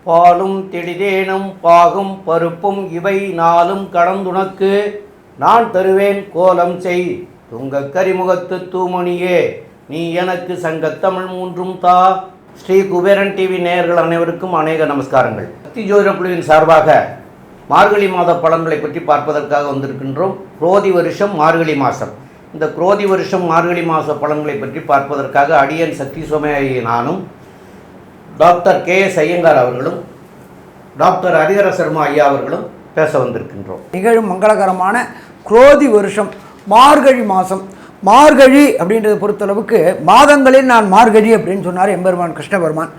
பாலும் திடிதேனும் பாகும் பருப்பும் இவை நாளும் கடந்துனக்கு நான் தருவேன் கோலம் செய் துங்க கரிமுகத்து தூமணியே நீ எனக்கு சங்கத்தமிழ் மூன்றும் தா. ஸ்ரீ குபேரன் டிவி நேயர்கள் அனைவருக்கும் அநேக நமஸ்காரங்கள். சக்தி ஜோதிட குழுவின் சார்பாக மார்கழி மாத பலன்களை பற்றி பார்ப்பதற்காக வந்திருக்கின்றோம். குரோதி வருஷம் மார்கழி மாதம். இந்த குரோதி வருஷம் மார்கழி மாத பலன்களை பற்றி பார்ப்பதற்காக அடியன் சக்தி சோமயாகி நானும் டாக்டர் KS ஐயங்கார் அவர்களும் டாக்டர் ஹரிஹர சர்மா ஐயா அவர்களும் பேச வந்திருக்கின்றோம். நிகழும் மங்களகரமான குரோதி வருஷம் மார்கழி மாதம். மார்கழி அப்படின்றத பொறுத்தளவுக்கு மாதங்களில் நான் மார்கழி அப்படின்னு சொன்னார் எம்பெருமான் கிருஷ்ண பெருமான்.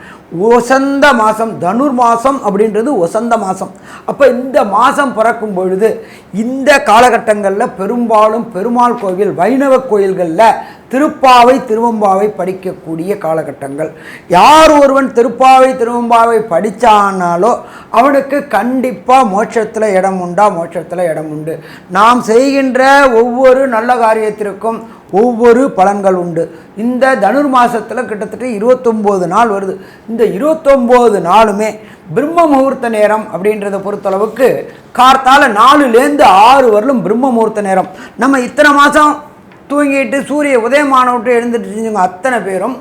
ஒசந்த மாதம், தனுர் மாதம் அப்படின்றது ஒசந்த மாதம். அப்போ இந்த மாதம் பிறக்கும் பொழுது இந்த காலகட்டங்களில் பெரும்பாலும் பெருமாள் கோவில் வைணவ கோயில்களில் திருப்பாவை திருவம்பாவை படிக்கக்கூடிய காலகட்டங்கள். யார் ஒருவன் திருப்பாவை திருவம்பாவை படித்தானாலோ அவனுக்கு கண்டிப்பாக மோட்சத்தில் இடம் உண்டா? மோட்சத்தில் இடம் உண்டு. நாம் செய்கின்ற ஒவ்வொரு நல்ல காரியத்திற்கும் ஒவ்வொரு பலன்கள் உண்டு. இந்த தனுர் மாதத்தில் கிட்டத்தட்ட 29 நாள் வருது. இந்த 29 நாளுமே பிரம்ம முகூர்த்த நேரம் அப்படின்றத பொறுத்தளவுக்கு கார்த்தால 4லேருந்து 6 வரலும் பிரம்ம முகூர்த்த நேரம். நம்ம இத்தனை மாதம் தூங்கிட்டு சூரிய உதயமான விட்டு எழுந்துட்டு அத்தனை பேரும்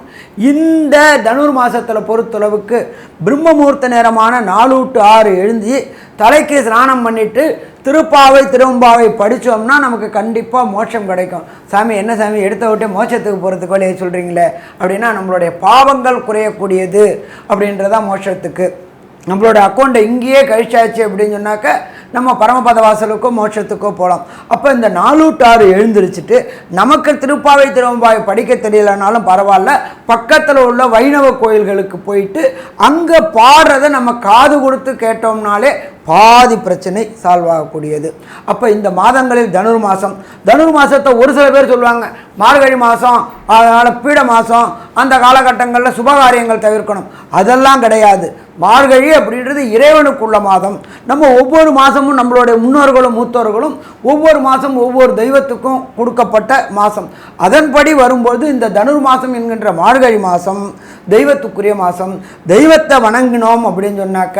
இந்த தனுர் மாதத்தில் பொறுத்தளவுக்கு பிரம்ம முகூர்த்த நேரமான 4 to 6 எழுந்தி தலைக்கு ஸ்நானம் பண்ணிவிட்டு திருப்பாவை திருவம்பாவை படித்தோம்னா நமக்கு கண்டிப்பாக மோட்சம் கிடைக்கும். சாமி என்ன சாமி எடுத்த விட்டு மோட்சத்துக்கு போகிறதுக்கு வழியை சொல்கிறீங்களே அப்படின்னா நம்மளுடைய பாவங்கள் குறையக்கூடியது அப்படின்றதான் மோட்சத்துக்கு. நம்மளோட அக்கௌண்ட்டை இங்கேயே கழிச்சாச்சு அப்படின்னு சொன்னாக்க நம்ம பரமபத வாசலுக்கோ மோட்சத்துக்கோ போகலாம். அப்போ இந்த 4 to 6 எழுந்திரிச்சிட்டு நமக்கு திருப்பாவை திருவம்பாவை படிக்க தெரியலனாலும் பரவாயில்ல, பக்கத்தில் உள்ள வைணவ கோயில்களுக்கு போயிட்டு அங்கே பாடுறதை நம்ம காது கொடுத்து கேட்டோம்னாலே பாதி பிரச்சனை சால்வ் ஆகக்கூடியது. அப்போ இந்த மாதங்களில் தனுர் மாதம், தனுர் மாதத்தை ஒரு சில பேர் சொல்லுவாங்க மார்கழி மாதம், அதனால் பீட மாதம், அந்த காலகட்டங்களில் சுபகாரியங்கள் தவிர்க்கணும். அதெல்லாம் கிடையாது. மார்கழி அப்படின்றது இறைவனுக்குள்ள மாதம். நம்ம ஒவ்வொரு மாதமும் நம்மளுடைய முன்னோர்களும் மூத்தோர்களும் ஒவ்வொரு மாதம் ஒவ்வொரு தெய்வத்துக்கும் கொடுக்கப்பட்ட மாதம். அதன்படி வரும்போது இந்த தனுர் மாதம் என்கின்ற மார்கழி மாதம் தெய்வத்துக்குரிய மாதம். தெய்வத்தை வணங்கினோம் அப்படின்னு சொன்னாக்க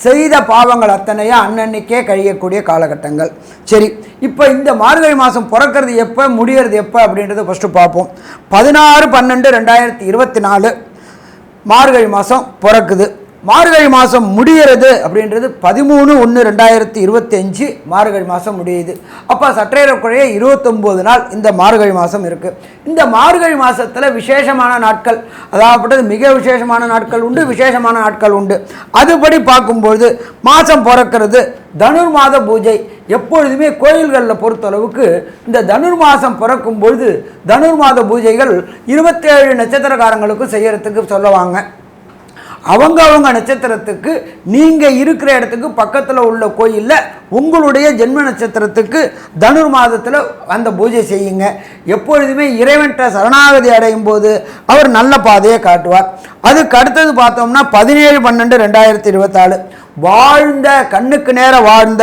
செய்த பாவங்கள் அத்தனையா அன்னன்னைக்கே கழியக்கூடிய காலகட்டங்கள். சரி, இப்போ இந்த மார்கழி மாதம் பிறக்கிறது எப்போ, முடிகிறது எப்போ அப்படின்றத ஃபஸ்ட்டு பார்ப்போம். 16/12/2024 மார்கழி மாதம் பிறக்குது. மார்கழி மாதம் முடிகிறது அப்படின்றது 13/1/2025 மார்கழி மாதம் முடியுது. அப்போ சற்றேறக்குறைய 29 நாள் இந்த மார்கழி மாதம் இருக்குது. இந்த மார்கழி மாதத்தில் விசேஷமான நாட்கள், அதாவது மிக விசேஷமான நாட்கள் உண்டு, விசேஷமான நாட்கள் உண்டு. அதுபடி பார்க்கும்போது மாதம் பிறக்கிறது தனுர் மாத பூஜை. எப்பொழுதுமே கோயில்களில் பொறுத்தளவுக்கு இந்த தனுர் மாதம் பிறக்கும்பொழுது தனுர் மாத பூஜைகள் 27 நட்சத்திரக்காரங்களுக்கும் செய்யறதுக்கு சொல்லுவாங்க. அவங்க நட்சத்திரத்துக்கு நீங்கள் இருக்கிற இடத்துக்கு பக்கத்தில் உள்ள கோயிலில் உங்களுடைய ஜென்ம நட்சத்திரத்துக்கு தனுர் மாதத்தில் அந்த பூஜை செய்யுங்க. எப்பொழுதுமே இறைவன்கிட்ட சரணாகதி அடையும் போது அவர் நல்ல பாதையை காட்டுவார். அதுக்கு அடுத்தது பார்த்தோம்னா 17/12/2024 வாழ்ந்த கண்ணுக்கு நேர வாழ்ந்த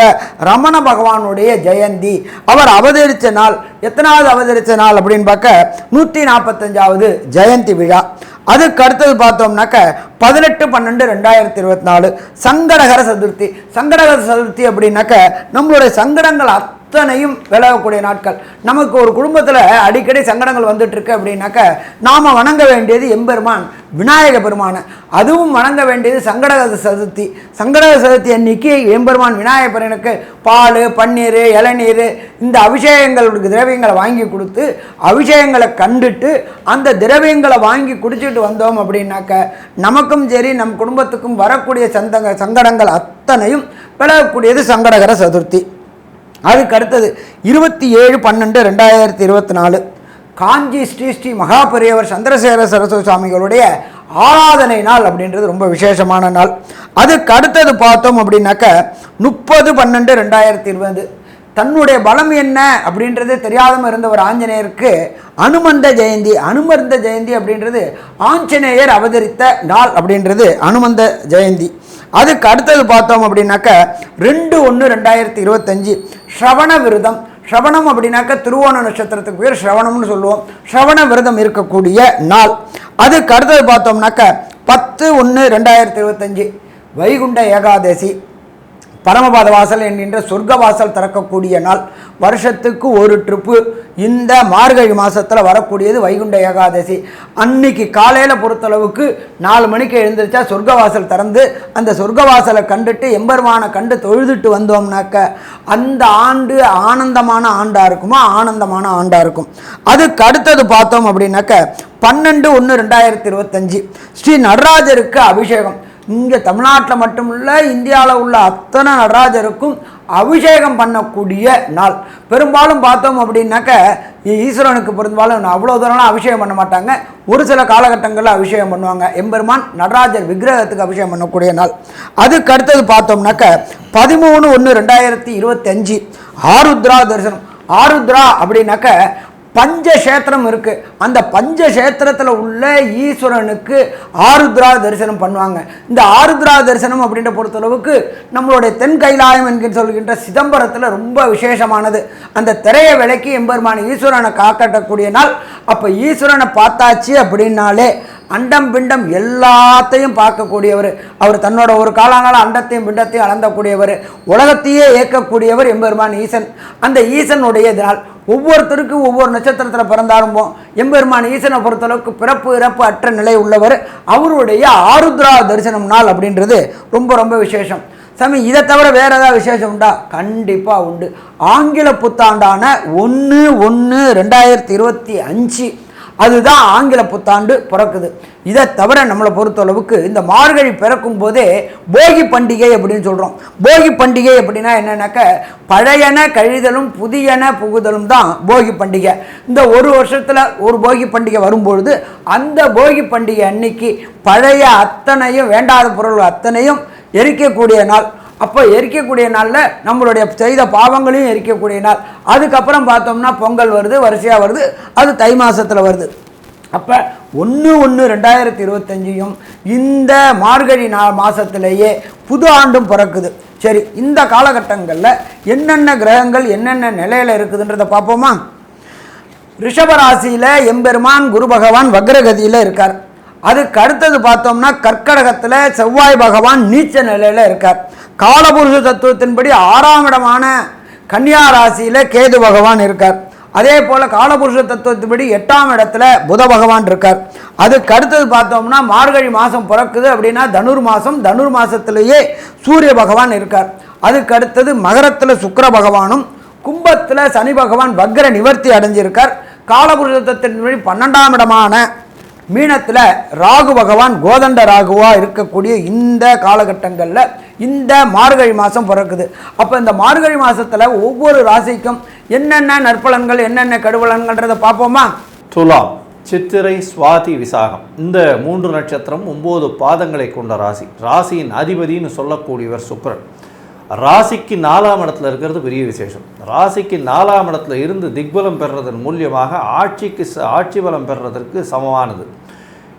ரமண பகவானுடைய ஜெயந்தி. அவர் அவதரித்த நாள் எத்தனாவது அவதரித்த நாள் அப்படின்னு பார்க்க 145வது ஜெயந்தி விழா. அதுக்கு அடுத்தது பார்த்தோம்னாக்க 18/12/2024 சங்கடகர சதுர்த்தி. சங்கடகர சதுர்த்தி அப்படின்னாக்க நம்மளுடைய சங்கடங்கள் அத்தனையும் விலகக்கூடிய நாட்கள். நமக்கு ஒரு குடும்பத்தில் அடிக்கடி சங்கடங்கள் வந்துட்டுருக்கு அப்படின்னாக்க நாம் வணங்க வேண்டியது எம்பெருமான் விநாயக பெருமானை. அதுவும் வணங்க வேண்டியது சங்கடகர சதுர்த்தி. சங்கடகர சதுர்த்தி அன்னைக்கு எம்பெருமான் விநாயக பெருமானுக்கு பால், பன்னீர், இளநீர் இந்த அபிஷேகங்களுக்கு திரவியங்களை வாங்கி கொடுத்து அபிஷேகங்களை கண்டுட்டு அந்த திரவியங்களை வாங்கி குடிச்சிட்டு வந்தோம் அப்படின்னாக்க நமக்கும் சரி நம் குடும்பத்துக்கும் வரக்கூடிய சங்கடங்கள் அத்தனையும் விலகக்கூடியது சங்கடகர சதுர்த்தி. அதுக்கு அடுத்தது 27/12/2024 காஞ்சி ஸ்ரீ மகாபெரியவர் சந்திரசேகர சரஸ்வதி சுவாமிகளுடைய ஆராதனை நாள் அப்படின்றது ரொம்ப விசேஷமான நாள். அதுக்கு அடுத்தது பார்த்தோம் அப்படின்னாக்க 30/12/2020 தன்னுடைய பலம் என்ன அப்படின்றது தெரியாமல் இருந்த ஒரு ஆஞ்சநேயருக்கு அனுமந்த ஜெயந்தி. அனுமந்த ஜெயந்தி அப்படின்றது ஆஞ்சநேயர் அவதரித்த நாள் அப்படின்றது அனுமந்த ஜெயந்தி. அதுக்கு அடுத்தது பார்த்தோம் அப்படின்னாக்க 2/1/2025 ஸ்ரவண விரதம். ஸ்ரவணம் அப்படின்னாக்க திருவோண நட்சத்திரத்துக்கு பேர் ஸ்ரவணம்னு சொல்லுவோம். ஸ்ரவண விரதம் இருக்கக்கூடிய நாள். அதுக்கு அடுத்தது பார்த்தோம்னாக்க 10/1/2025 வைகுண்ட ஏகாதசி, பரமபாத வாசல் என்கின்ற சொர்க்க வாசல் திறக்கக்கூடிய நாள். வருஷத்துக்கு ஒரு ட்ரிப்பு இந்த மார்கழி மாதத்தில் வரக்கூடியது வைகுண்ட ஏகாதசி. அன்னைக்கு காலையில் பொறுத்தளவுக்கு 4 மணிக்கு எழுந்திரிச்சா சொர்க்க வாசல் திறந்து அந்த சொர்க்க வாசலை கண்டுட்டு எம்பெருமானை கண்டு தொழுதுட்டு வந்தோம்னாக்க அந்த ஆண்டு ஆனந்தமான ஆண்டாக இருக்குமா, ஆனந்தமான ஆண்டாக இருக்கும். அதுக்கு அடுத்தது பார்த்தோம் அப்படின்னாக்க 12/1/2025 ஸ்ரீ நடராஜருக்கு அபிஷேகம். இங்கே தமிழ்நாட்டில் மட்டும் இல்லை, இந்தியாவில் உள்ள அத்தனை நடராஜருக்கும் அபிஷேகம் பண்ணக்கூடிய நாள். பெரும்பாலும் பார்த்தோம் அப்படின்னாக்க ஈஸ்வரனுக்கு பெரும்பாலும் அவ்வளோ தூரம்லாம் அபிஷேகம் பண்ண மாட்டாங்க. ஒரு சில காலகட்டங்களில் அபிஷேகம் பண்ணுவாங்க. எம்பெருமான் நடராஜர் விக்கிரகத்துக்கு அபிஷேகம் பண்ணக்கூடிய நாள். அதுக்கு அடுத்தது பார்த்தோம்னாக்க 13/1/2025 ஆருத்ரா தரிசனம். ஆருத்ரா அப்படின்னாக்க பஞ்சக்ஷேத்திரம் இருக்குது. அந்த பஞ்சக்ஷேத்திரத்தில் உள்ள ஈஸ்வரனுக்கு ஆருத்ரா தரிசனம் பண்ணுவாங்க. இந்த ஆருத்ரா தரிசனம் அப்படின்ற பொறுத்தளவுக்கு நம்மளுடைய தென் கைலாயம் என்கிற சொல்கின்ற சிதம்பரத்தில் ரொம்ப விசேஷமானது. அந்த திரையை விலக்கி எம்பெருமான ஈஸ்வரனை காக்கட்டக்கூடிய நாள். அப்போ ஈஸ்வரனை பார்த்தாச்சு அப்படின்னாலே அண்டம் பிண்டம் எல்லாத்தையும் பார்க்கக்கூடியவர். அவர் தன்னோட ஒரு காலங்கால அண்டத்தையும் பிண்டத்தையும் அளந்தக்கூடியவர். உலகத்தையே இயக்கக்கூடியவர் எம்பெருமான் ஈசன். அந்த ஈசனுடைய நாள். ஒவ்வொருத்தருக்கும் ஒவ்வொரு நட்சத்திரத்தில் பிறந்தாலும் எம்பெருமான் ஈசனை பொறுத்தளவுக்கு பிறப்பு இறப்பு அற்ற நிலை உள்ளவர். அவருடைய ஆருத்ரா தரிசனம் நாள் அப்படின்றது ரொம்ப ரொம்ப விசேஷம். சாமி, இதை தவிர வேறு ஏதாவது விசேஷம் உண்டா? கண்டிப்பாக உண்டு. ஆங்கில புத்தாண்டான 1/1/2025 அதுதான் ஆங்கில புத்தாண்டு பிறக்குது. இதை தவிர நம்மளை பொறுத்தளவுக்கு இந்த மார்கழி பிறக்கும் போதே போகி பண்டிகை அப்படின்னு சொல்கிறோம். போகி பண்டிகை அப்படின்னா என்னன்னாக்க பழையன கழிதலும் புதியன புகுதலும் தான் போகி பண்டிகை. இந்த ஒரு வருஷத்தில் ஒரு போகி பண்டிகை வரும்பொழுது அந்த போகி பண்டிகை அன்னைக்கு பழைய அத்தனையும் வேண்டாத பொருள் அத்தனையும் எரிக்கக்கூடிய நாள். அப்போ எரிக்கக்கூடிய நாளில் நம்மளுடைய செய்த பாவங்களையும் எரிக்கக்கூடிய நாள். அதுக்கப்புறம் பார்த்தோம்னா பொங்கல் வருது, வரிசையாக வருது, அது தை மாதத்தில் வருது. அப்போ 1/1/2025 இந்த மார்கழி மாதத்திலேயே புது ஆண்டும் பிறக்குது. சரி, இந்த காலகட்டங்களில் என்னென்ன கிரகங்கள் என்னென்ன நிலையில் இருக்குதுன்றதை பார்ப்போமா? ரிஷபராசியில் எம்பெருமான் குரு பகவான் வக்ரகதியில் இருக்கார். அதுக்கு அடுத்தது பார்த்தோம்னா கர்க்கடகத்தில் செவ்வாய் பகவான் நீச்ச நிலையில் இருக்கார். காலபுருஷ தத்துவத்தின்படி 6ஆம் இடமான கன்னியா ராசியில் கேது பகவான் இருக்கார். அதே போல் காலபுருஷ தத்துவத்தின்படி 8ஆம் இடத்துல புத பகவான் இருக்கார். அதுக்கு அடுத்தது பார்த்தோம்னா மார்கழி மாதம் பிறக்குது அப்படின்னா தனுர் மாதம். தனுர் மாதத்திலேயே சூரிய பகவான் இருக்கார். அதுக்கு அடுத்தது மகரத்தில் சுக்கிர பகவானும் கும்பத்தில் சனி பகவான் வக்ர நிவர்த்தி அடைஞ்சிருக்கார். காலபுருஷ தத்துவத்தின்படி 12ஆம் இடமான மீனத்தில் ராகு பகவான் கோதண்ட ராகுவாக இருக்கக்கூடிய இந்த காலகட்டங்களில் இந்த மார்கழி மாதம் பிறக்குது. அப்போ இந்த மார்கழி மாதத்தில் ஒவ்வொரு ராசிக்கும் என்னென்ன நற்பலன்கள் என்னென்ன கெடுபலன்கள்ன்றதை பார்ப்போமா? துலாம், சித்திரை, சுவாதி, விசாகம் இந்த 3 நட்சத்திரம் 9 பாதங்களை கொண்ட ராசி. ராசியின் அதிபதினு சொல்லக்கூடியவர் சுக்கிரன். ராசிக்கு 4ஆம் இடத்துல இருக்கிறது பெரிய விசேஷம். ராசிக்கு 4ஆம் இடத்துல இருந்து திக்பலம் பெறுறதன் மூலியமாக ஆட்சி பலம் பெறுறதற்கு சமமானது.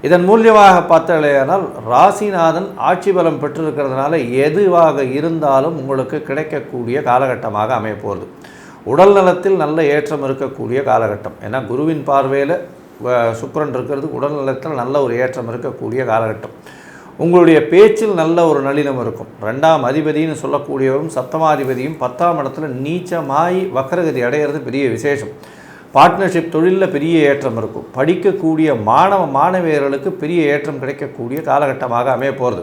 இதன் மூலியமாக பார்த்தாலேயானால் ராசிநாதன் ஆட்சி பலம் பெற்றிருக்கிறதுனால எதுவாக இருந்தாலும் உங்களுக்கு கிடைக்கக்கூடிய காலகட்டமாக அமையப்போகுது. உடல் நலத்தில் நல்ல ஏற்றம் இருக்கக்கூடிய காலகட்டம். ஏன்னா குருவின் பார்வையில் சுக்கிரன் இருக்கிறது உடல் நலத்தில் நல்ல ஒரு ஏற்றம் இருக்கக்கூடிய காலகட்டம். உங்களுடைய பேச்சில் நல்ல ஒரு நளினம் இருக்கும். 2ஆம் அதிபதினு சொல்லக்கூடியவரும் சப்தமாதிபதியும் 10ஆம் இடத்துல நீச்சமாய் வக்ரகதி அடைகிறது பெரிய விசேஷம். பார்ட்னர்ஷிப் தொழிலில் பெரிய ஏற்றம் இருக்கும். படிக்கக்கூடிய மாணவியர்களுக்கு பெரிய ஏற்றம் கிடைக்கக்கூடிய காலகட்டமாக அமைய போகிறது.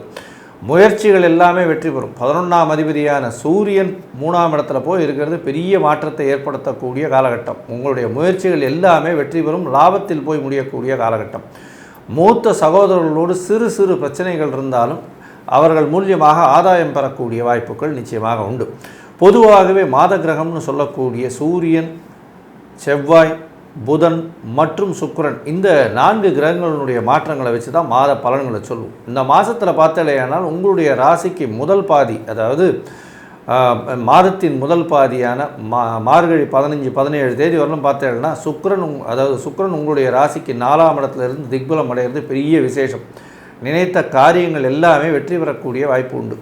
முயற்சிகள் எல்லாமே வெற்றி பெறும். 11ஆம் அதிபதியான சூரியன் 3ஆம் இடத்துல போய் இருக்கிறது பெரிய மாற்றத்தை ஏற்படுத்தக்கூடிய காலகட்டம். உங்களுடைய முயற்சிகள் எல்லாமே வெற்றி பெறும். லாபத்தில் போய் முடியக்கூடிய காலகட்டம். மூத்த சகோதரர்களோடு சிறு சிறு பிரச்சனைகள் இருந்தாலும் அவர்கள் மூலியமாக ஆதாயம் பெறக்கூடிய வாய்ப்புகள் நிச்சயமாக உண்டு. பொதுவாகவே மாத கிரகம்னு சொல்லக்கூடிய சூரியன், செவ்வாய், புதன் மற்றும் சுக்கிரன் இந்த 4 கிரகங்களுடைய மாற்றங்களை வச்சு தான் மாத பலன்களை சொல்லுவோம். இந்த மாதத்தில் பார்த்தாலேயானால் உங்களுடைய ராசிக்கு முதல் பாதி, அதாவது மாதத்தின் முதல் பாதியான மார்கழி 15-17 தேதி வரலும் பார்த்தேன்னா சுக்கிரன் உங்களுடைய ராசிக்கு 4ஆம் இடத்துல இருந்து திக்பலம் அடைகிறது பெரிய விசேஷம். நினைத்த காரியங்கள் எல்லாமே வெற்றி பெறக்கூடிய வாய்ப்பு உண்டு.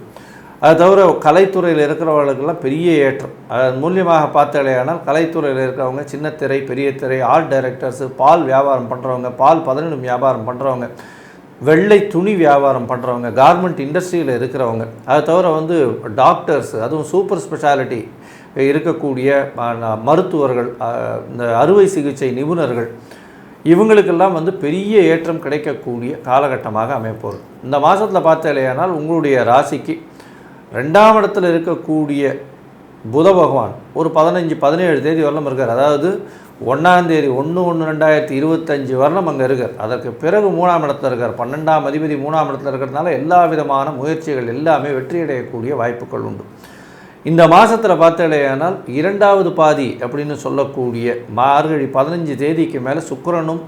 அது தவிர கலைத்துறையில் இருக்கிறவர்களுக்கெல்லாம் பெரிய ஏற்றம். அதன் மூலியமாக பார்த்தாலேயானால் கலைத்துறையில் இருக்கிறவங்க, சின்ன திரை, பெரிய திரை, ஆர்ட் டைரக்டர்ஸு, பால் வியாபாரம் பண்ணுறவங்க, பால் பதனிடும் வியாபாரம் பண்ணுறவங்க, வெள்ளை துணி வியாபாரம் பண்ணுறவங்க, கார்மெண்ட் இண்டஸ்ட்ரியில் இருக்கிறவங்க, அது தவிர டாக்டர்ஸ், அதுவும் சூப்பர் ஸ்பெஷாலிட்டி இருக்கக்கூடிய மருத்துவர்கள், இந்த அறுவை சிகிச்சை நிபுணர்கள், இவங்களுக்கெல்லாம் பெரிய ஏற்றம் கிடைக்கக்கூடிய காலகட்டமாக அமைப்போகுது. இந்த மாதத்தில் பார்த்தாலேயானால் உங்களுடைய ராசிக்கு 2ஆம் இடத்தில் இருக்கக்கூடிய புத பகவான் ஒரு 15-17 தேதி வரலும் இருக்கார். அதாவது 1ஆம் தேதி 1/1/2025 வரலும் அங்கே இருக்கார். அதற்கு பிறகு 3ஆம் இடத்துல இருக்கார். 12ஆம் அதிபதி 3ஆம் இடத்துல இருக்கிறதுனால எல்லா விதமான முயற்சிகள் எல்லாமே வெற்றியடையக்கூடிய வாய்ப்புகள் உண்டு. இந்த மாதத்தில் பார்த்தாலேயானால் 2வது பாதி அப்படின்னு சொல்லக்கூடிய மார்கழி 15 தேதிக்கு மேலே சுக்கிரனும்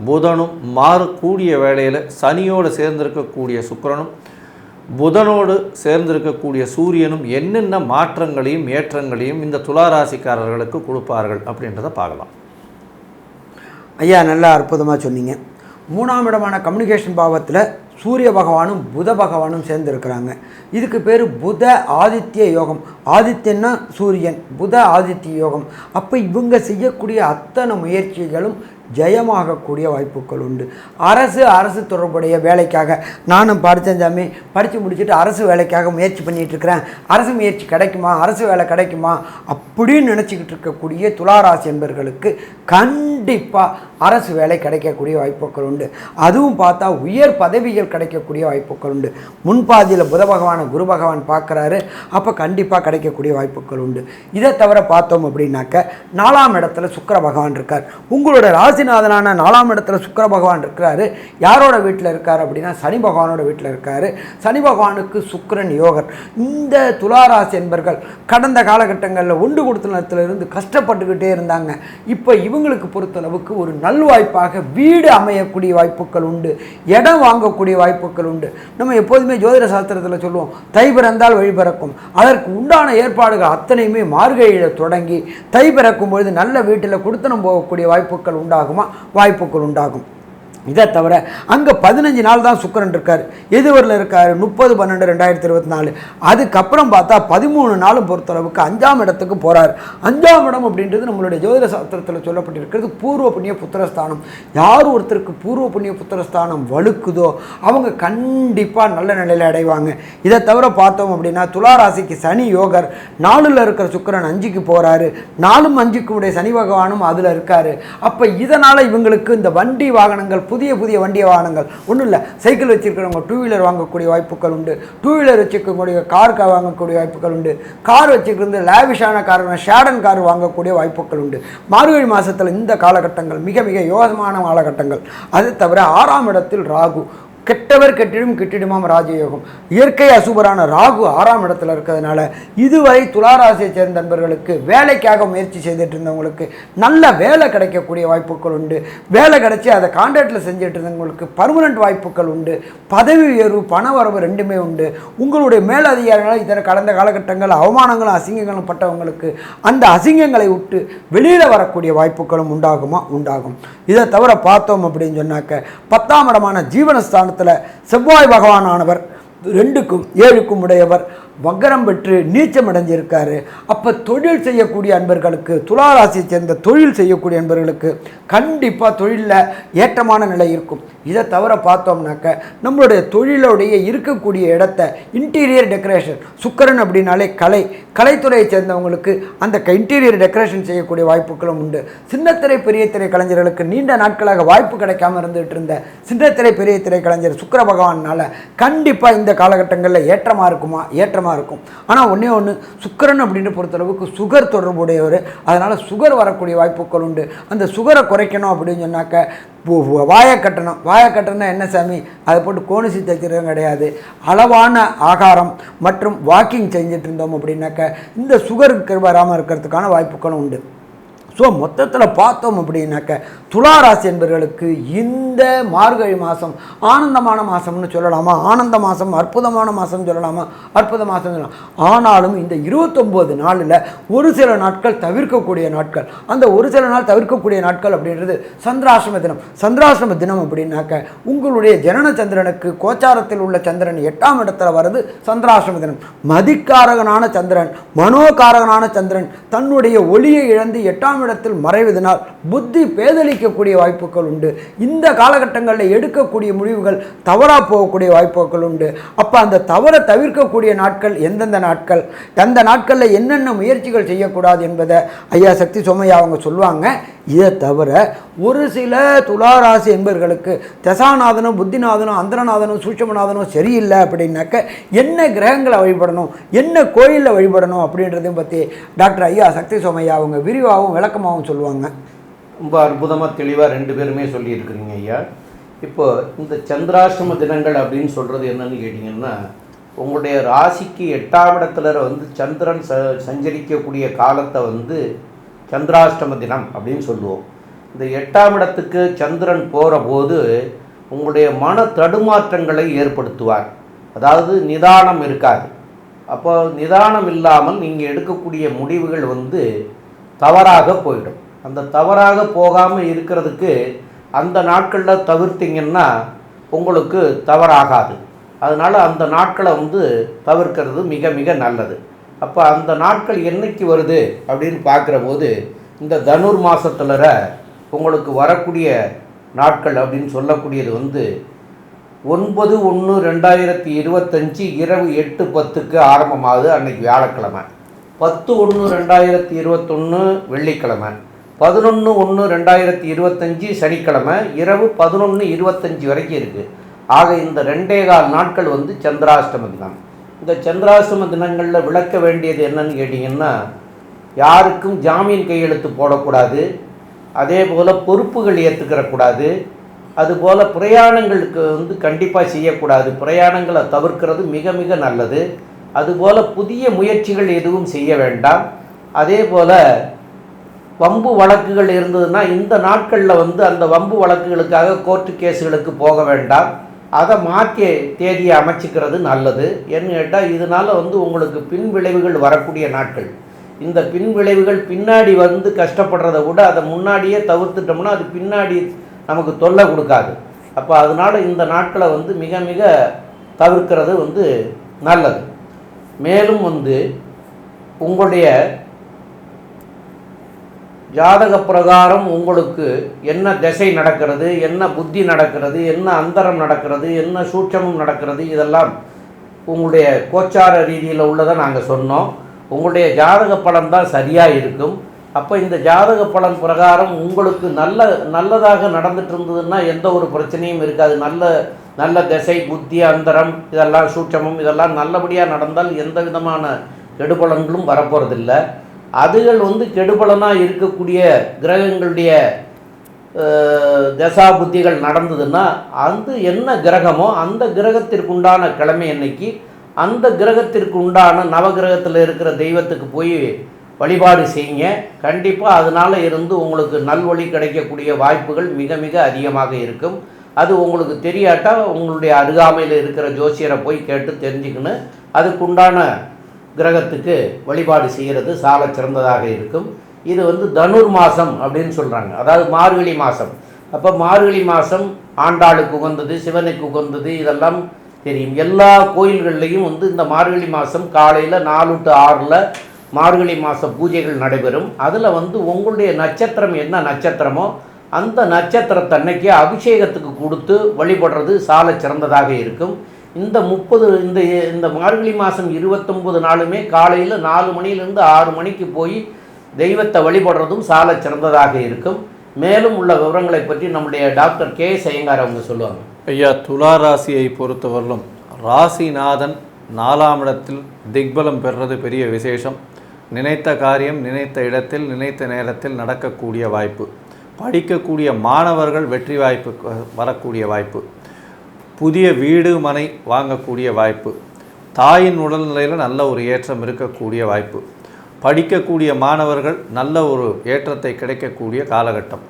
புதனும் மாறக்கூடிய வேளையில் சனியோடு சேர்ந்திருக்கக்கூடிய சுக்கிரனும் புதனோடு சேர்ந்திருக்கக்கூடிய சூரியனும் என்னென்ன மாற்றங்களையும் ஏற்றங்களையும் இந்த துளாராசிக்காரர்களுக்கு கொடுப்பார்கள் அப்படின்றத பார்க்கலாம். ஐயா, நல்லா அற்புதமாக சொன்னீங்க. 3ஆம் இடமான கம்யூனிகேஷன் பாவத்தில் சூரிய பகவானும் புத பகவானும் சேர்ந்துருக்கிறாங்க. இதுக்கு பேர் புத ஆதித்ய யோகம். ஆதித்யன்னா சூரியன், புத ஆதித்ய யோகம். அப்போ இவங்க செய்யக்கூடிய அத்தனை முயற்சிகளும் ஜெயமாகக்கூடிய வாய்ப்புகள் உண்டு. அரசு தொடர்புடைய வேலைக்காக நானும் படித்தேன் சாமி, படித்து முடிச்சுட்டு அரசு வேலைக்காக முயற்சி பண்ணிகிட்டு இருக்கிறேன், அரசு முயற்சி கிடைக்குமா, அரசு வேலை கிடைக்குமா அப்படின்னு நினச்சிக்கிட்டு இருக்கக்கூடிய துளாராசி என்பவர்களுக்கு கண்டிப்பாக அரசு வேலை கிடைக்கக்கூடிய வாய்ப்புகள் உண்டு. அதுவும் பார்த்தா உயர் பதவிகள் கிடைக்கக்கூடிய வாய்ப்புகள் உண்டு. முன்பாதியில் புத பகவானை குரு பகவான் பார்க்குறாரு, அப்போ கண்டிப்பாக கிடைக்கக்கூடிய வாய்ப்புகள் உண்டு. இதை தவிர பார்த்தோம் அப்படின்னாக்க 4ஆம் இடத்துல சுக்கிர பகவான் இருக்கார். உங்களோட ராசிநாதனான 4ஆம் இடத்துல சுக்கிர பகவான் இருக்கிறாரு. யாரோட வீட்டில் இருக்கார் அப்படின்னா சனி பகவானோட வீட்டில் இருக்கார். சனி பகவானுக்கு சுக்கிரன் யோகர். இந்த துளாராசி என்பர்கள் கடந்த காலகட்டங்களில் ஒன்று கொடுத்தனத்திலிருந்து கஷ்டப்பட்டுக்கிட்டே இருந்தாங்க. இப்போ இவங்களுக்கு பொறுத்தளவுக்கு ஒரு நல்வாய்ப்பாக வீடு அமையக்கூடிய வாய்ப்புகள் உண்டு, இடம் வாங்கக்கூடிய வாய்ப்புகள் உண்டு. நம்ம எப்போதுமே ஜோதிட சாஸ்திரத்தில் சொல்லுவோம், தை பிறந்தால் வழி பிறக்கும். அதற்கு உண்டான ஏற்பாடுகள் அத்தனையுமே மார்கழியில் தொடங்கி தை பிறக்கும் பொழுது நல்ல வீட்டில் கொடுத்தனம் போகக்கூடிய வாய்ப்புகள் உண்டாகுமா, வாய்ப்புகள் உண்டாகும். இதை தவிர அங்கே 15 நாள் தான் சுக்கிரன் இருக்கார். எதுவரில் இருக்கார்? 30/12/2024. அதுக்கப்புறம் பார்த்தா 13 நாளும் பொறுத்தளவுக்கு 5ஆம் இடத்துக்கு போகிறார். 5ஆம் இடம் அப்படின்றது நம்மளுடைய ஜோதிட சாஸ்திரத்தில் சொல்லப்பட்டிருக்கிறது பூர்வ புண்ணிய புத்திரஸ்தானம். யார் ஒருத்தருக்கு பூர்வ புண்ணிய புத்திரஸ்தானம் வலுக்குதோ அவங்க கண்டிப்பாக நல்ல நிலையில் அடைவாங்க. இதை தவிர பார்த்தோம் அப்படின்னா துளாராசிக்கு சனி யோகர். 4ல் இருக்கிற சுக்கிரன் 5க்கு போகிறாரு. 4ம் 5க்கு உடைய சனி பகவானும் அதில் இருக்கார். அப்போ இதனால் இவங்களுக்கு இந்த வண்டி வாகனங்கள், புதிய வண்டி வாகனங்கள் ஒன்றும் இல்லை, சைக்கிள் வச்சுருக்கிறவங்க 2 வீலர் வாங்கக்கூடிய வாய்ப்புகள் உண்டு. 2 வீலர் வச்சுக்கக்கூடிய கார் வாங்கக்கூடிய வாய்ப்புகள் உண்டு. கார் வச்சுக்கிறது லேவிஷான கார், ஷேடன் கார் வாங்கக்கூடிய வாய்ப்புகள் உண்டு. மார்கழி மாதத்தில் இந்த காலகட்டங்கள் மிக மிக யோகமான காலகட்டங்கள். அது தவிர 6ஆம் இடத்தில் ராகு. கெட்டவர் கெட்டிடும் கிட்டிடுமாம் ராஜயோகம். இயற்கை அசுபரான ராகு 6ஆம் இடத்துல இருக்கிறதுனால இதுவரை துளாராசியை சேர்ந்த நண்பர்களுக்கு வேலைக்காக முயற்சி செய்துட்டு இருந்தவங்களுக்கு நல்ல வேலை கிடைக்கக்கூடிய வாய்ப்புகள் உண்டு. வேலை கிடைச்சி அதை கான்ட்ராக்டில் செஞ்சுட்டு இருந்தவங்களுக்கு பர்மனெண்ட் வாய்ப்புகள் உண்டு. பதவி உயர்வு, பண வரவு ரெண்டுமே உண்டு. உங்களுடைய மேலதிகாரிகளால் இதர கடந்த காலகட்டங்கள் அவமானங்களும் அசிங்கங்களும் பட்டவங்களுக்கு அந்த அசிங்கங்களை விட்டு வெளியில் வரக்கூடிய வாய்ப்புகளும் உண்டாகுமா, உண்டாகும். இதை தவிர பார்த்தோம் அப்படின்னு சொன்னாக்க 10ஆம் இடமான ஜீவனஸ்தான செவ்வாய் பகவானானவர் 2க்கும் 7க்கும் உடையவர் வக்கரம் பெற்று நீச்சம் அடைஞ்சிருக்காரு. அப்போ தொழில் செய்யக்கூடிய அன்பர்களுக்கு, துளாராசியை சேர்ந்த தொழில் செய்யக்கூடிய அன்பர்களுக்கு கண்டிப்பாக தொழிலில் ஏற்றமான நிலை இருக்கும். இதை தவிர பார்த்தோம்னாக்க நம்மளுடைய தொழிலுடைய இருக்கக்கூடிய இடத்த இன்டீரியர் டெக்கரேஷன், சுக்கிரன் அப்படின்னாலே கலைத்துறையை சேர்ந்தவங்களுக்கு அந்த இன்டீரியர் டெக்கரேஷன் செய்யக்கூடிய வாய்ப்புகளும் உண்டு. சின்னத்திரை பெரிய திரை கலைஞர்களுக்கு நீண்ட நாட்களாக வாய்ப்பு கிடைக்காம இருந்துகிட்டு இருந்த சின்னத்திரை பெரிய திரை கலைஞர் சுக்கிர பகவானால் கண்டிப்பாக இந்த காலகட்டங்களில் ஏற்றமாக இருக்குமா, ஏற்றமாக இருக்கும். ஆனால் ஒன்று சுக்கிரன் அப்படின்னு பொறுத்தளவுக்கு சுகர் தொடர்புடையவர். அதனால் சுகர் வரக்கூடிய வாய்ப்புகள் உண்டு. அந்த சுகரை குறைக்கணும் அப்படின்னு சொன்னாக்க வாயக்கட்டணும் என்ன சாமி, அதை போட்டு கோணிசி தைக்கிறதும் கிடையாது. அளவான ஆகாரம் மற்றும் வாக்கிங் செஞ்சுட்டு இருந்தோம் அப்படின்னாக்க இந்த சுகருக்கு வராமல் இருக்கிறதுக்கான வாய்ப்புகளும் உண்டு. ஸோ மொத்தத்தில் பார்த்தோம் அப்படின்னாக்க துளாராசி என்பவர்களுக்கு இந்த மார்கழி மாதம் ஆனந்தமான மாதம்னு சொல்லலாமா, ஆனந்த மாதம், அற்புதமான மாதம் சொல்லலாமா, அற்புத மாதம் சொல்லலாம். ஆனாலும் இந்த 29 நாளில் ஒரு சில நாட்கள் தவிர்க்கக்கூடிய நாட்கள், அந்த ஒரு சில நாள் தவிர்க்கக்கூடிய நாட்கள் அப்படின்றது சந்திராசிரம தினம். சந்திராசிரம தினம் அப்படின்னாக்க உங்களுடைய ஜனன சந்திரனுக்கு கோச்சாரத்தில் உள்ள சந்திரன் 8ஆம் இடத்துல வர்றது சந்திராசிரம தினம். மதிக்காரகனான சந்திரன், மனோகாரகனான சந்திரன் தன்னுடைய ஒளியை இழந்து 8ஆம் இடத்தில் மறைவதனால் புத்தி பேதலிக்கக்கூடிய வாய்ப்புகள் உண்டு. இந்த காலகட்டங்களில் எடுக்கக்கூடிய முடிவுகள் தவறாக போகக்கூடிய வாய்ப்புகள் உண்டு. அப்போ அந்த தவறை தவிர்க்கக்கூடிய நாட்கள் எந்தெந்த நாட்கள், அந்த நாட்களில் என்னென்ன முயற்சிகள் செய்யக்கூடாது என்பதை ஐயா சக்தி சோமையா அவங்க சொல்லுவாங்க. இதை தவிர ஒரு சில துளாராசி என்பவர்களுக்கு தசாநாதனும் புத்திநாதனும் அந்தரநாதனும் சூட்சமநாதனும் சரியில்லை அப்படின்னாக்க என்ன கிரகங்களை வழிபடணும், என்ன கோயிலில் வழிபடணும் அப்படின்றதையும் பற்றி டாக்டர் ஐயா சக்தி சோமையா அவங்க விரிவாகவும் விளக்கமாகவும் சொல்லுவாங்க. ரொம்ப அற்புதமாக தெளிவாக 2 பேருமே சொல்லியிருக்கிறீங்க ஐயா. இப்போ இந்த சந்திராசிரம தினங்கள் அப்படின்னு சொல்கிறது என்னன்னு கேட்டிங்கன்னா, உங்களுடைய ராசிக்கு 8ஆம் இடத்துல சந்திரன் சஞ்சரிக்கக்கூடிய காலத்தை சந்திராஷ்டம தினம் அப்படின்னு சொல்லுவோம். இந்த 8ஆம் இடத்துக்கு சந்திரன் போகிற போது உங்களுடைய மன தடுமாற்றங்களை ஏற்படுத்துவார். அதாவது நிதானம் இருக்காது. அப்போ நிதானம் இல்லாமல் நீங்கள் எடுக்கக்கூடிய முடிவுகள் தவறாக போயிடும். அந்த தவறாக போகாமல் இருக்கிறதுக்கு அந்த நாட்களில் தவிர்த்திங்கன்னா உங்களுக்கு தவறாகாது. அதனால் அந்த நாட்களை தவிர்க்கிறது மிக மிக நல்லது. அப்போ அந்த நாட்கள் என்னைக்கு வருது அப்படின்னு பார்க்குற போது இந்த தனுர் மாதத்தில் உங்களுக்கு வரக்கூடிய நாட்கள் அப்படின்னு சொல்லக்கூடியது 9/1/2025 இரவு 8:10 ஆரம்பமாகுது. அன்னைக்கு வியாழக்கிழமை. 10/1/2021 வெள்ளிக்கிழமை. 11/1/2025 சனிக்கிழமை இரவு 11:25 வரைக்கும் இருக்குது. ஆக இந்த 2.25 நாட்கள் சந்திராஷ்டம தினம். இந்த சந்திராஷ்டம தினங்களில் விளக்க வேண்டியது என்னன்னு கேட்டிங்கன்னா, யாருக்கும் ஜாமீன் கையெழுத்து போடக்கூடாது. அதே போல் பொறுப்புகள் ஏற்றுக்கிறக்கூடாது. அதுபோல் பிரயாணங்களுக்கு கண்டிப்பாக செய்யக்கூடாது. பிரயாணங்களை தவிர்க்கிறது மிக மிக நல்லது. அதுபோல் புதிய முயற்சிகள் எதுவும் செய்ய வேண்டாம். அதே போல் வம்பு வழக்குகள் இருந்ததுன்னா இந்த நாட்களில் அந்த வம்பு வழக்குகளுக்காக கோர்ட்டு கேஸுகளுக்கு போக வேண்டாம். அதை மாற்றி தேதியை அமைச்சிக்கிறது நல்லது. ஏன்னு கேட்டால் இதனால் உங்களுக்கு பின் விளைவுகள் வரக்கூடிய நாட்கள். இந்த பின் விளைவுகள் பின்னாடி கஷ்டப்படுறத விட அதை முன்னாடியே தவிர்த்துட்டோம்னா அது பின்னாடி நமக்கு தொல்லை கொடுக்காது. அப்போ அதனால் இந்த நாட்களை மிக மிக தவிர்க்கிறது நல்லது. மேலும் உங்களுடைய ஜாதக பிரகாரம் உங்களுக்கு என்ன திசை நடக்கிறது, என்ன புத்தி நடக்கிறது, என்ன அந்தரம் நடக்கிறது, என்ன சூட்சமும் நடக்கிறது, இதெல்லாம் உங்களுடைய கோச்சார ரீதியில் உள்ளதை நாங்கள் சொன்னோம். உங்களுடைய ஜாதக பலன் தான் சரியாக இருக்கும். அப்போ இந்த ஜாதக பலன் பிரகாரம் உங்களுக்கு நல்லதாக நடந்துட்டு இருந்ததுன்னா எந்த ஒரு பிரச்சனையும் இருக்காது. நல்ல திசை, புத்தி, அந்தரம், இதெல்லாம் சூட்சமும் இதெல்லாம் நல்லபடியாக நடந்தால் எந்த விதமான கெடுபலன்களும் வரப்போகிறதில்லை. அதுகள் கெடுபலனாக இருக்கக்கூடிய கிரகங்களுடைய தசா புத்திகள் நடந்ததுன்னா என்ன கிரகமோ அந்த கிரகத்திற்குண்டான கிழமை அன்னைக்கு அந்த கிரகத்திற்கு உண்டான நவகிரகத்தில் இருக்கிற தெய்வத்துக்கு போய் வழிபாடு செய்யுங்க. கண்டிப்பாக அதனால் உங்களுக்கு நல்வழி கிடைக்கக்கூடிய வாய்ப்புகள் மிக மிக அதிகமாக இருக்கும். அது உங்களுக்கு தெரியாட்டால் உங்களுடைய அருகாமையில் இருக்கிற ஜோசியரை போய் கேட்டு தெரிஞ்சுக்கணும். அதுக்குண்டான கிரகத்துக்கு வழிபாடு செய்கிறது சால சிறந்ததாக இருக்கும். இது தனுர் மாதம் அப்படின்னு சொல்கிறாங்க, அதாவது மார்கழி மாதம். அப்போ மார்கழி மாதம் ஆண்டாளுக்கு உகந்தது, சிவனுக்கு உகந்தது, இதெல்லாம் தெரியும். எல்லா கோயில்கள்லேயும் இந்த மார்கழி மாதம் காலையில் 4 to 6 மார்கழி மாத பூஜைகள் நடைபெறும். அதில் உங்களுடைய நட்சத்திரம் என்ன நட்சத்திரமோ அந்த நட்சத்திரத்தன்னைக்கு அபிஷேகத்துக்கு கொடுத்து வழிபடுறது சால சிறந்ததாக இருக்கும். இந்த மார்கழி மாதம் 29 நாளுமே காலையில் 4 மணியிலிருந்து 6 மணிக்கு போய் தெய்வத்தை வழிபடுறதும் சால சிறந்ததாக இருக்கும். மேலும் உள்ள விவரங்களை பற்றி நம்முடைய டாக்டர் KS ஐயங்கார் அவங்க சொல்லுவாங்க. ஐயா, துலா ராசியை பொறுத்தவரையிலும் ராசிநாதன் 4ஆம் இடத்தில் திக்பலம் பெறுறது பெரிய விசேஷம். நினைத்த காரியம் நினைத்த இடத்தில் நினைத்த நேரத்தில் நடக்கக்கூடிய வாய்ப்பு, படிக்கக்கூடிய மாணவர்கள் வெற்றி வாய்ப்பு வரக்கூடிய வாய்ப்பு, புதிய வீடு மனை வாங்கக்கூடிய வாய்ப்பு, தாயின் உடல்நிலையில் நல்ல ஒரு ஏற்றம் இருக்கக்கூடிய வாய்ப்பு, படிக்கக்கூடிய மாணவர்கள் நல்ல ஒரு ஏற்றத்தை கிடைக்கக்கூடிய காலகட்டம்.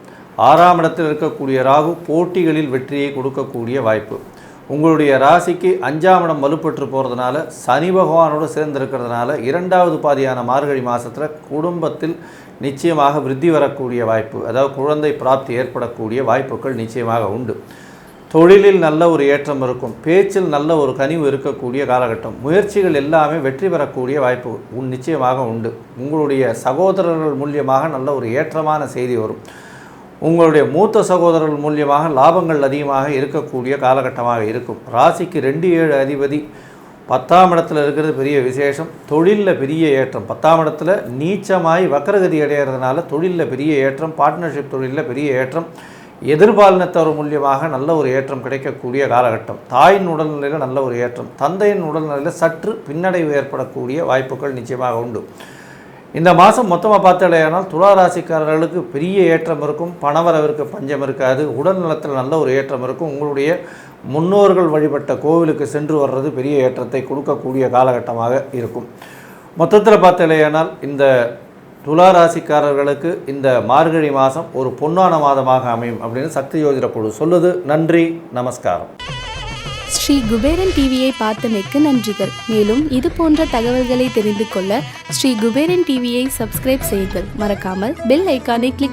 6ஆம் இடத்தில் இருக்கக்கூடிய ராகு போட்டிகளில் வெற்றியை கொடுக்கக்கூடிய வாய்ப்பு. உங்களுடைய ராசிக்கு 5ஆம் இடம் வலுப்பெற்று போகிறதுனால சனி பகவானோடு சேர்ந்திருக்கிறதுனால 2வது பாதியான மார்கழி மாதத்தில் குடும்பத்தில் நிச்சயமாக விருத்தி வரக்கூடிய வாய்ப்பு, அதாவது குழந்தை பிராப்தி ஏற்படக்கூடிய வாய்ப்புகள் நிச்சயமாக உண்டு. தொழிலில் நல்ல ஒரு ஏற்றம் இருக்கும். பேச்சில் நல்ல ஒரு கனிவு இருக்கக்கூடிய காலகட்டம். முயற்சிகள் எல்லாமே வெற்றி பெறக்கூடிய வாய்ப்பு நிச்சயமாக உண்டு. உங்களுடைய சகோதரர்கள் மூலியமாக நல்ல ஒரு ஏற்றமான செய்தி வரும். உங்களுடைய மூத்த சகோதரர்கள் மூலியமாக லாபங்கள் அதிகமாக இருக்கக்கூடிய காலகட்டமாக இருக்கும். ராசிக்கு 2-7 அதிபதி 10ஆம் இடத்துல இருக்கிறது பெரிய விசேஷம். தொழிலில் பெரிய ஏற்றம். 10ஆம் இடத்துல நீச்சமாய் வக்கரகதி அடைகிறதுனால தொழிலில் பெரிய ஏற்றம், பார்ட்னர்ஷிப் தொழிலில் பெரிய ஏற்றம், எதிர்பாலினத்தவர் மூலியமாக நல்ல ஒரு ஏற்றம் கிடைக்கக்கூடிய காலகட்டம். தாயின் உடல்நிலையில் நல்ல ஒரு ஏற்றம், தந்தையின் உடல்நிலையில் சற்று பின்னடைவு ஏற்படக்கூடிய வாய்ப்புகள் நிச்சயமாக உண்டு. இந்த மாதம் மொத்தமாக பார்த்தாலேயானால் துலா ராசிக்காரர்களுக்கு பெரிய ஏற்றம் இருக்கும். பணவரவிற்கு பஞ்சம் இருக்காது. உடல் நலத்தில் நல்ல ஒரு ஏற்றம் இருக்கும். உங்களுடைய முன்னோர்கள் வழிபட்ட கோவிலுக்கு சென்று வர்றது பெரிய ஏற்றத்தை கொடுக்கக்கூடிய காலகட்டமாக இருக்கும். மொத்தத்தில் பார்த்தாலேயானால் இந்த துலா ராசிக்காரர்களுக்கு இந்த மார்கழி மாதம் ஒரு பொன்னான மாதமாக அமையும் அப்படின்னு சக்தி ஜோதிட குழு சொல்லுது. நன்றி, நமஸ்காரம். ஸ்ரீ குபேரன் டிவியை பார்த்தமைக்கு நன்றிகள். மேலும் இது போன்ற தகவல்களை தெரிந்து கொள்ள ஸ்ரீ குபேரன் டிவியை சப்ஸ்கிரைப் செய்யுங்கள். மறக்காமல் பெல் ஐக்கானை கிளிக்